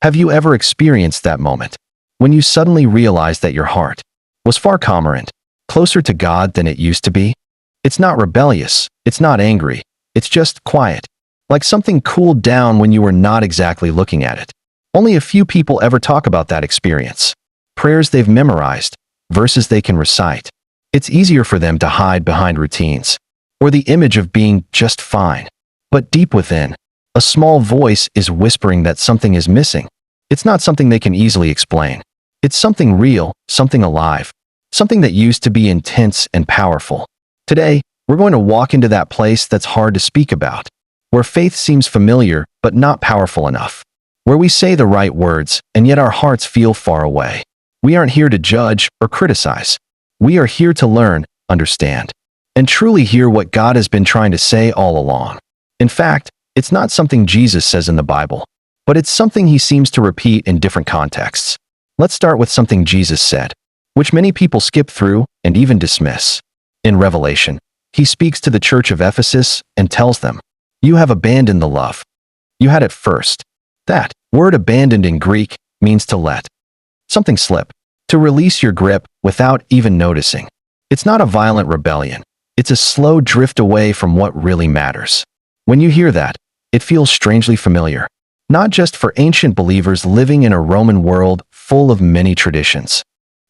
Have you ever experienced that moment when you suddenly realized that your heart was far calmer and closer to God than it used to be? It's not rebellious, it's not angry, it's just quiet, like something cooled down when you were not exactly looking at it. Only a few people ever talk about that experience. Prayers they've memorized, verses they can recite. It's easier for them to hide behind routines or the image of being just fine. But deep within, a small voice is whispering that something is missing. It's not something they can easily explain. It's something real, something alive, something that used to be intense and powerful. Today, we're going to walk into that place that's hard to speak about, where faith seems familiar but not powerful enough, where we say the right words and yet our hearts feel far away. We aren't here to judge or criticize. We are here to learn, understand, and truly hear what God has been trying to say all along. In fact, it's not something Jesus says in the Bible, but it's something he seems to repeat in different contexts. Let's start with something Jesus said, which many people skip through and even dismiss. In Revelation, he speaks to the church of Ephesus and tells them, "You have abandoned the love you had at first." That word abandoned in Greek means to let something slip, to release your grip without even noticing. It's not a violent rebellion. It's a slow drift away from what really matters. When you hear that, it feels strangely familiar, not just for ancient believers living in a Roman world full of many traditions,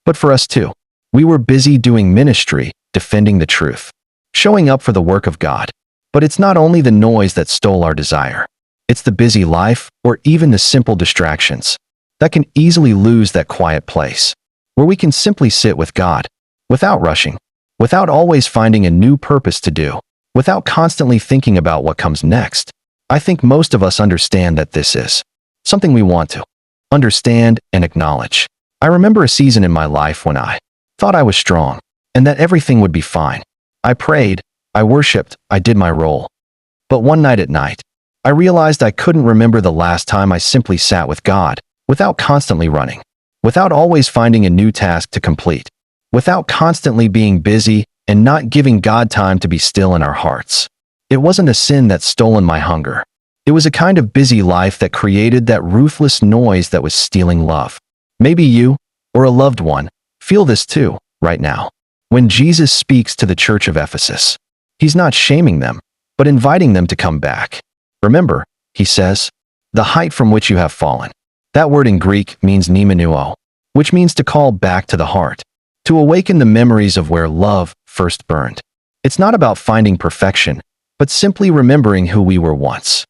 but for us too. We were busy doing ministry, defending the truth, showing up for the work of God. But it's not only the noise that stole our desire. It's the busy life or even the simple distractions that can easily lose that quiet place where we can simply sit with God without rushing, without always finding a new purpose to do, without constantly thinking about what comes next. I think most of us understand that this is something we want to understand and acknowledge. I remember a season in my life when I thought I was strong and that everything would be fine. I prayed, I worshiped, I did my role. But one night at night, I realized I couldn't remember the last time I simply sat with God without constantly running, without always finding a new task to complete, without constantly being busy and not giving God time to be still in our hearts. It wasn't a sin that stolen my hunger. It was a kind of busy life that created that ruthless noise that was stealing love. Maybe you, or a loved one, feel this too, right now. When Jesus speaks to the church of Ephesus, he's not shaming them, but inviting them to come back. Remember, he says, the height from which you have fallen. That word in Greek means mnemoneuo, which means to call back to the heart, to awaken the memories of where love first burned. It's not about finding perfection, but simply remembering who we were once.